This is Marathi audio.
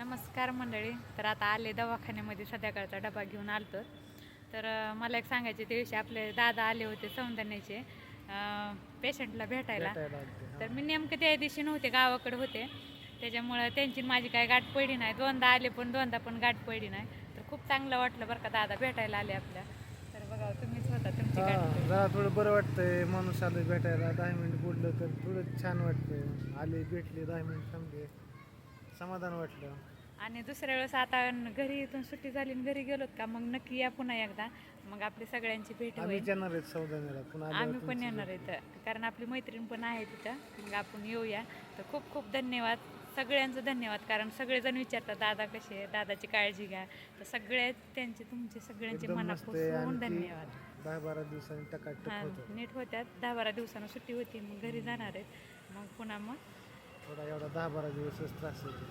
नमस्कार मंडळी. तर आता आले दवाखान्यामध्ये संध्याकाळचा डबा घेऊन आलतो. तर मला एक सांगायचे ते दिवशी आपले दादा आले होते सौंदर्याचे पेशंटला भेटायला. तर मी नेमकं त्या दिवशी नव्हते, गावाकडे होते, त्याच्यामुळं त्यांची माझी काय गाठ पडली नाही. दोनदा आले पण दोनदा पण गाठ पडली नाही. तर खूप चांगलं वाटलं बरं का, दादा भेटायला आले आपल्या. तर बघा तुम्हीच होता, तुमची गाठ पडली. जरा थोडं बरं वाटतंय, माणूस आलं भेटायला 10 मिनिट बोललं तर थोडं छान वाटतंय. आले भेटले 10 मिनिट थांबले, समाधान वाटलं. आणि दुसऱ्या वेळेस आता घरी इथून सुट्टी झाली आणि घरी गेलोत का मग नक्की या पुन्हा एकदा, मग आपली सगळ्यांची भेट आम्ही होईल. येणार आहेत सौदाण्याला पुन्हा आम्ही पण येणार आहे कारण आपली मैत्रीण पण आहे तिथं, मग आपण येऊया. तर खूप खूप धन्यवाद, सगळ्यांचं धन्यवाद. कारण सगळेजण विचारतात दादा कसे आहे, दादाची काळजी घ्या. तर सगळे त्यांचे तुमचे सगळ्यांचे एकदम मस्त आहे. मनापासून आणि धन्यवाद. 10-12 दिवसांनी टकाटक हां, होतं. नीट होत्यात. 10-12 दिवसानं सुट्टी होती, मग घरी जाणार आहेत. मग पुन्हा मग थोडा एवढा 10-12 दिवसच त्रास होतो.